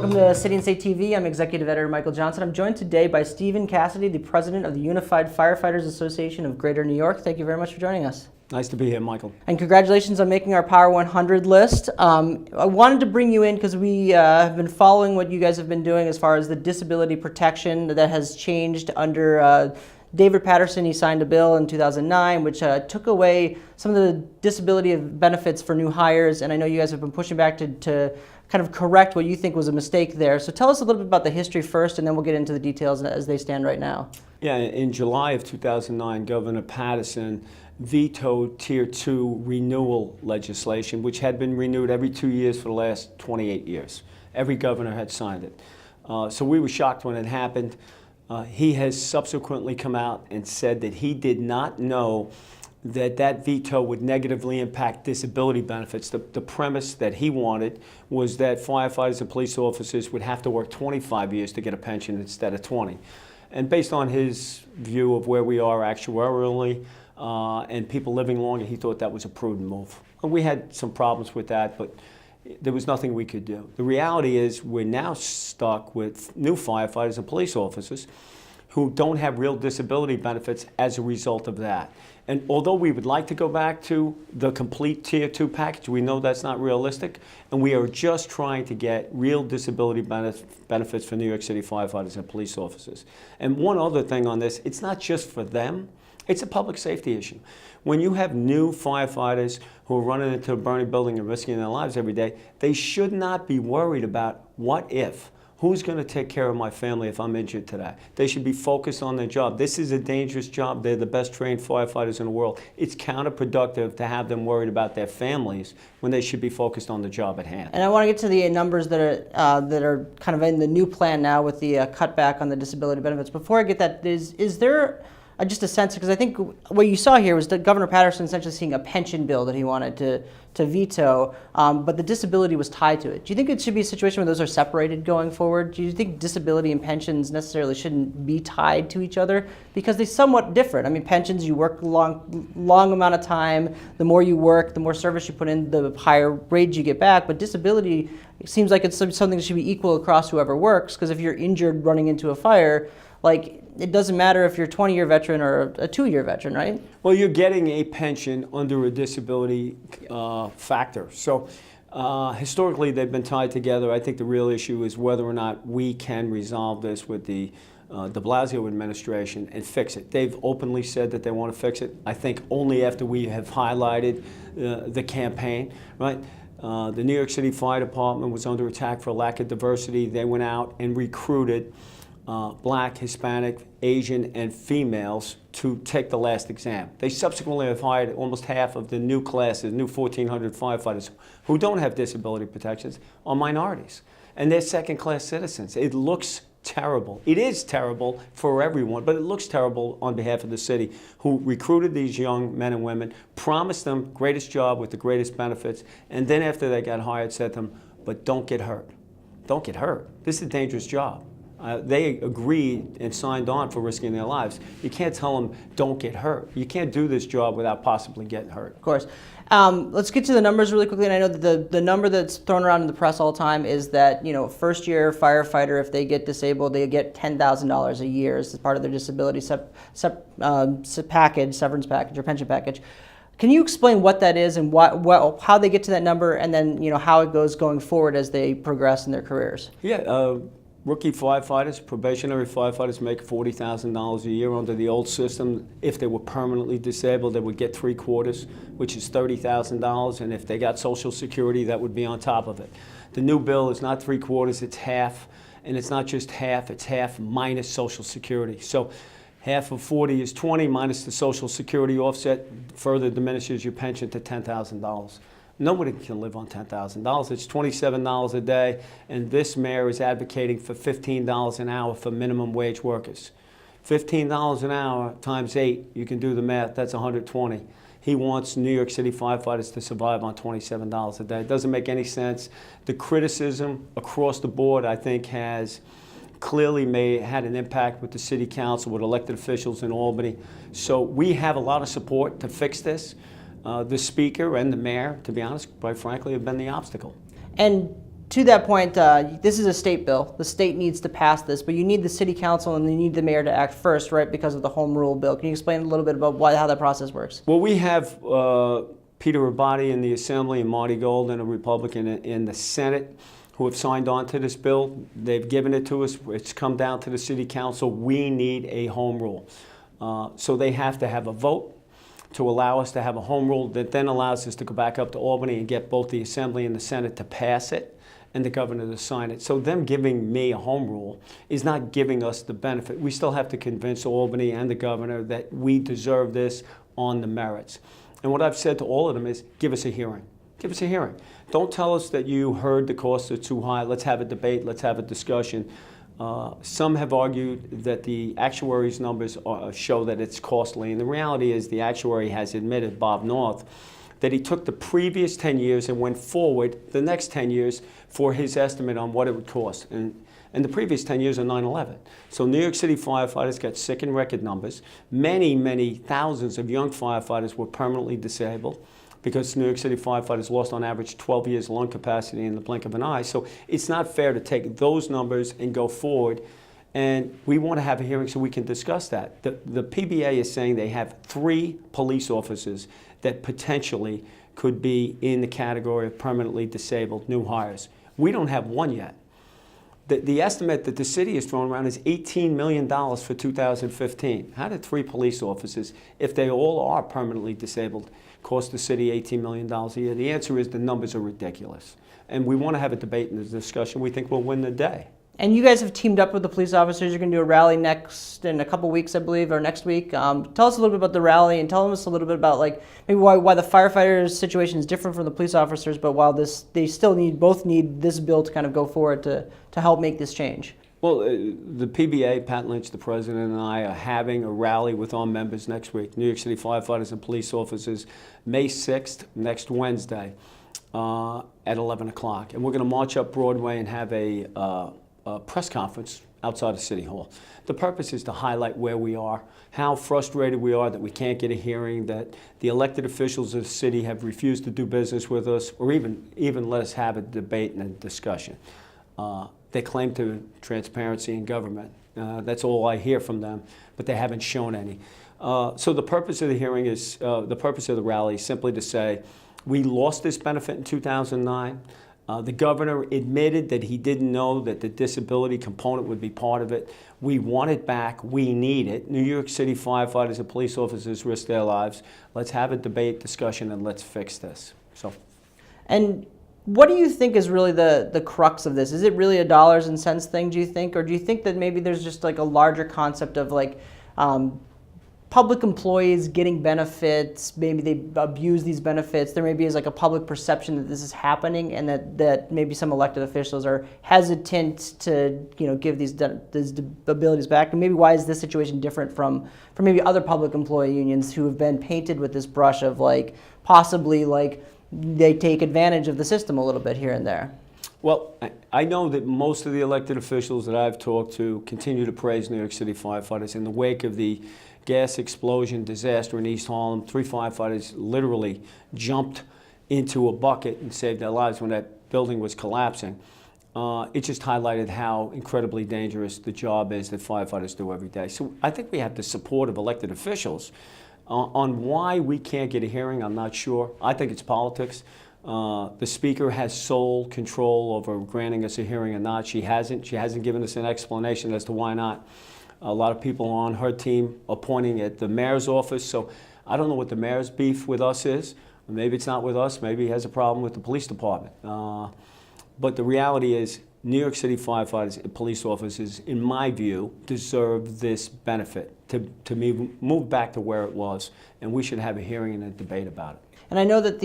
welcome to City and State TV. I'm Executive Editor Michael Johnson. I'm joined today by Stephen Cassidy, the President of the Unified Firefighters Association of Greater New York. Thank you very much for joining us. Nice to be here, Michael. And congratulations on making our Power 100 list. I wanted to bring you in because we have been following what you guys have been doing as far as the disability protection that has changed under David Paterson. He signed a bill in 2009 which took away some of the disability benefits for new hires, and I know you guys have been pushing back to kind of correct what you think was a mistake there. So tell us a little bit about the history first, and then we'll get into the details as they stand right now. Yeah, in July of 2009, Governor Paterson vetoed Tier 2 renewal legislation, which had been renewed every 2 years for the last 28 years. Every governor had signed it. So we were shocked when it happened. He has subsequently come out and said that he did not know that veto would negatively impact disability benefits. The premise that he wanted was that firefighters and police officers would have to work 25 years to get a pension instead of 20. And based on his view of where we are actuarially and people living longer, he thought that was a prudent move. And we had some problems with that, but there was nothing we could do. The reality is we're now stuck with new firefighters and police officers who don't have real disability benefits as a result of that. And although we would like to go back to the complete Tier 2 package, we know that's not realistic, and we are just trying to get real disability benefits for New York City firefighters and police officers. And one other thing on this, it's not just for them, it's a public safety issue. When you have new firefighters who are running into a burning building and risking their lives every day, they should not be worried about what if. Who's going to take care of my family if I'm injured today? They should be focused on their job. This is a dangerous job. They're the best trained firefighters in the world. It's counterproductive to have them worried about their families when they should be focused on the job at hand. And I want to get to the numbers that are kind of in the new plan now with the cutback on the disability benefits. Before I get that, is there just a sense, because I think what you saw here was that Governor Paterson essentially seeing a pension bill that he wanted to veto, but the disability was tied to it. Do you think it should be a situation where those are separated going forward? Do you think disability and pensions necessarily shouldn't be tied to each other? Because they're somewhat different. I mean, pensions, you work a long amount of time. The more you work, the more service you put in, the higher wage you get back. But disability, it seems like it's something that should be equal across whoever works, because if you're injured running into a fire, like, it doesn't matter if you're a 20-year veteran or a 2-year veteran, right? Well, you're getting a pension under a disability factor. So historically, they've been tied together. I think the real issue is whether or not we can resolve this with the de Blasio administration and fix it. They've openly said that they want to fix it. I think only after we have highlighted the campaign, right? The New York City Fire Department was under attack for lack of diversity. They went out and recruited Black, Hispanic, Asian, and females to take the last exam. They subsequently have hired almost half of the new classes, new 1,400 firefighters who don't have disability protections, are minorities. And they're second-class citizens. It looks terrible. It is terrible for everyone, but it looks terrible on behalf of the city, who recruited these young men and women, promised them greatest job with the greatest benefits, and then after they got hired said to them, but don't get hurt. Don't get hurt. This is a dangerous job. They agreed and signed on for risking their lives. You can't tell them, don't get hurt. You can't do this job without possibly getting hurt. Of course. Let's get to the numbers really quickly. And I know that the number that's thrown around in the press all the time is that, first-year firefighter, if they get disabled, they get $10,000 a year as part of their disability package, severance package, or pension package. Can you explain what that is and how they get to that number, and then how it goes going forward as they progress in their careers? Yeah. Rookie firefighters, probationary firefighters make $40,000 a year under the old system. If they were permanently disabled, they would get 3/4, which is $30,000, and if they got Social Security, that would be on top of it. The new bill is not 3/4, it's half, and it's not just half, it's half minus Social Security. So half of 40 is 20 minus the Social Security offset further diminishes your pension to $10,000. Nobody can live on $10,000. It's $27 a day, and this mayor is advocating for $15 an hour for minimum wage workers. $15 an hour times 8, you can do the math, that's $120. He wants New York City firefighters to survive on $27 a day. It doesn't make any sense. The criticism across the board, I think, has clearly had an impact with the city council, with elected officials in Albany. So we have a lot of support to fix this. The speaker and the mayor, to be honest, quite frankly, have been the obstacle. And to that point, this is a state bill. The state needs to pass this, but you need the city council and you need the mayor to act first, right, because of the home rule bill. Can you explain a little bit about how that process works? Well, we have Peter Rabati in the Assembly and Marty Golden, a Republican, in the Senate, who have signed on to this bill. They've given it to us. It's come down to the city council. We need a home rule. So they have to have a vote to allow us to have a home rule that then allows us to go back up to Albany and get both the Assembly and the Senate to pass it and the governor to sign it. So them giving me a home rule is not giving us the benefit. We still have to convince Albany and the governor that we deserve this on the merits. And what I've said to all of them is, give us a hearing. Give us a hearing. Don't tell us that you heard the costs are too high. Let's have a debate. Let's have a discussion. Some have argued that the actuary's numbers show that it's costly. And the reality is the actuary has admitted, Bob North, that he took the previous 10 years and went forward the next 10 years for his estimate on what it would cost. And the previous 10 years are 9/11. So New York City firefighters got sick in record numbers. Many, many thousands of young firefighters were permanently disabled because New York City firefighters lost on average 12 years lung capacity in the blink of an eye. So it's not fair to take those numbers and go forward. And we want to have a hearing so we can discuss that. The PBA is saying they have 3 police officers that potentially could be in the category of permanently disabled new hires. We don't have one yet. The estimate that the city is throwing around is $18 million for 2015. How did 3 police officers, if they all are permanently disabled, cost the city $18 million a year? The answer is the numbers are ridiculous. And we want to have a debate and a discussion. We think we'll win the day. And you guys have teamed up with the police officers. You're going to do a rally in a couple weeks, I believe, or next week. Tell us a little bit about the rally and tell us a little bit about maybe why the firefighters' situation is different from the police officers, but while they still both need this bill to kind of go forward to help make this change. Well, the PBA, Pat Lynch, the president, and I are having a rally with our members next week. New York City firefighters and police officers, May 6th, next Wednesday, at 11 o'clock. And we're going to march up Broadway and have a press conference outside of City Hall. The purpose is to highlight where we are, how frustrated we are that we can't get a hearing, that the elected officials of the city have refused to do business with us, or even let us have a debate and a discussion. They claim to transparency in government. That's all I hear from them, but they haven't shown any. So the purpose of the hearing is, the purpose of the rally is simply to say, we lost this benefit in 2009. The governor admitted that he didn't know that the disability component would be part of it. We want it back. We need it. New York City firefighters and police officers risk their lives. Let's have a debate, discussion, and let's fix this. And what do you think is really the crux of this? Is it really a dollars and cents thing, do you think? Or do you think that maybe there's just a larger concept of public employees getting benefits, maybe they abuse ththese benefits, there maybe is a public perception that this is happening and that maybe some elected officials are hesitant to give these abilities back? And maybe why is this situation different from maybe other public employee unions who have been painted with this brush of possibly they take advantage of the system a little bit here and there? Well, I know that most of the elected officials that I've talked to continue to praise New York City firefighters. In the wake of the gas explosion disaster in East Harlem, 3 firefighters literally jumped into a bucket and saved their lives when that building was collapsing. It just highlighted how incredibly dangerous the job is that firefighters do every day. So I think we have the support of elected officials. On why we can't get a hearing, I'm not sure. I think it's politics. The Speaker has sole control over granting us a hearing or not. She hasn't given us an explanation as to why not. A lot of people on her team are pointing at the mayor's office, so I don't know what the mayor's beef with us is. Maybe it's not with us, maybe he has a problem with the police department. But the reality is, New York City firefighters and police officers, in my view, deserve this benefit to move back to where it was, and we should have a hearing and a debate about it. And I know that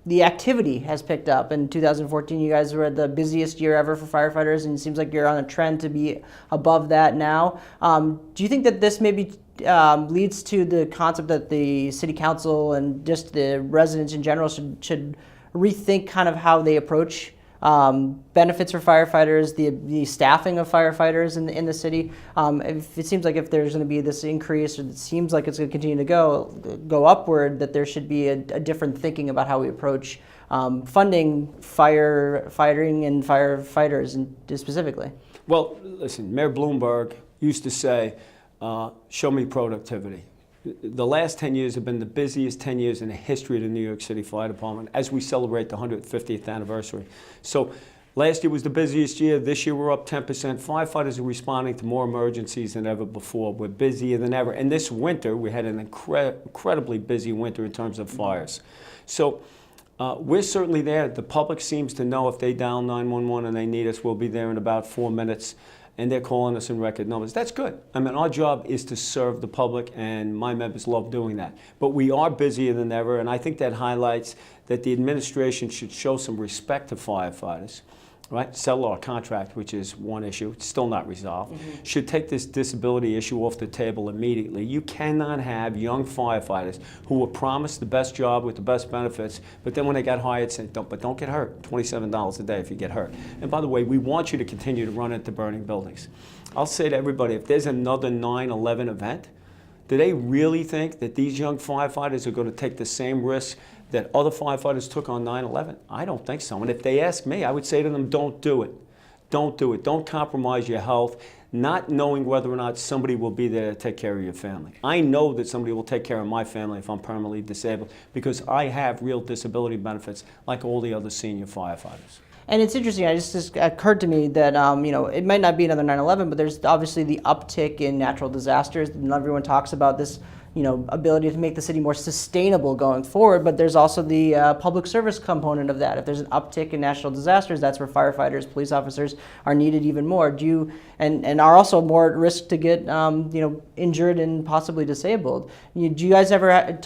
the activity has picked up. In 2014, you guys were at the busiest year ever for firefighters, and it seems like you're on a trend to be above that now. Do you think that this maybe leads to the concept that the city council and just the residents in general should rethink kind of how they approach benefits for firefighters, the staffing of firefighters in the city? It seems like if there's going to be this increase, or it seems like it's going to continue to go upward, that there should be a different thinking about how we approach funding firefighting and firefighters specifically? Well, listen, Mayor Bloomberg used to say, show me productivity. The last 10 years have been the busiest 10 years in the history of the New York City Fire Department as we celebrate the 150th anniversary. So last year was the busiest year. This year we're up 10%. Firefighters are responding to more emergencies than ever before. We're busier than ever. And this winter, we had an incredibly busy winter in terms of fires. So we're certainly there. The public seems to know if they dial 911 and they need us, we'll be there in about 4 minutes. And they're calling us in record numbers. That's good. I mean, our job is to serve the public, and my members love doing that. But we are busier than ever, and I think that highlights that the administration should show some respect to firefighters. Right? Settle our contract, which is one issue, it's still not resolved. Should take this disability issue off the table immediately. You cannot have young firefighters who were promised the best job with the best benefits, but then when they got hired, said, don't get hurt. $27 a day if you get hurt. And by the way, we want you to continue to run into burning buildings. I'll say to everybody, if there's another 9/11 event, do they really think that these young firefighters are going to take the same risk that other firefighters took on 9/11? I don't think so. And if they ask me, I would say to them, don't do it. Don't do it. Don't compromise your health, not knowing whether or not somebody will be there to take care of your family. I know that somebody will take care of my family if I'm permanently disabled because I have real disability benefits like all the other senior firefighters. And it's interesting, it just occurred to me that it might not be another 9/11, but there's obviously the uptick in natural disasters, and everyone talks about this ability to make the city more sustainable going forward, but there's also the public service component of that. If there's an uptick in natural disasters, that's where firefighters, police officers are needed even more. Do you, and are also more at risk to get injured and possibly disabled. Do you guys ever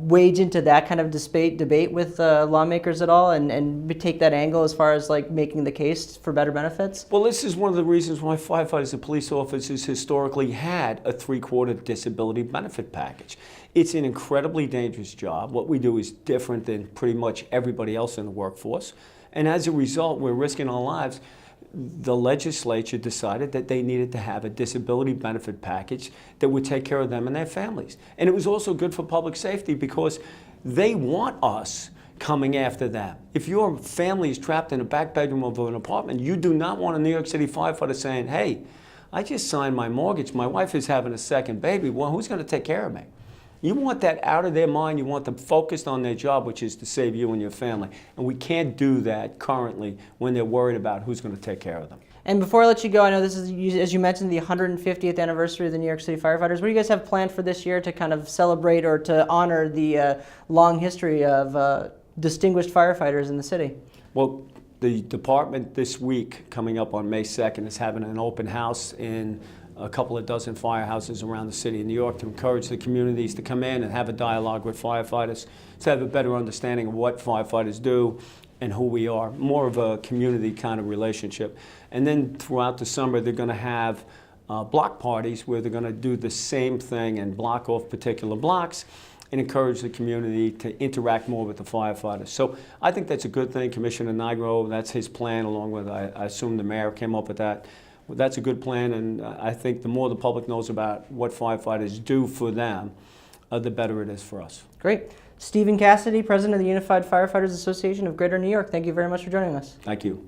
wade into that kind of debate with lawmakers at all and take that angle as far as like making the case for better benefits? Well, this is one of the reasons why firefighters and police officers historically had a 3/4 disability benefit package. It's an incredibly dangerous job. What we do is different than pretty much everybody else in the workforce. And as a result, we're risking our lives. The legislature decided that they needed to have a disability benefit package that would take care of them and their families. And it was also good for public safety because they want us coming after them. If your family is trapped in a back bedroom of an apartment, you do not want a New York City firefighter saying, hey, I just signed my mortgage, my wife is having a second baby, well, who's going to take care of me? You want that out of their mind, you want them focused on their job, which is to save you and your family. And we can't do that currently when they're worried about who's going to take care of them. And before I let you go, I know this is, as you mentioned, the 150th anniversary of the New York City Firefighters. What do you guys have planned for this year to kind of celebrate or to honor the long history of distinguished firefighters in the city? Well, the department this week, coming up on May 2nd, is having an open house in a couple of dozen firehouses around the city of New York to encourage the communities to come in and have a dialogue with firefighters to have a better understanding of what firefighters do and who we are, more of a community kind of relationship. And then throughout the summer, they're going to have block parties where they're going to do the same thing and block off particular blocks and encourage the community to interact more with the firefighters. So I think that's a good thing. Commissioner Nigro, that's his plan, along with, I assume the mayor came up with that. Well, that's a good plan, and I think the more the public knows about what firefighters do for them, the better it is for us. Great. Stephen Cassidy, President of the Unified Firefighters Association of Greater New York, thank you very much for joining us. Thank you.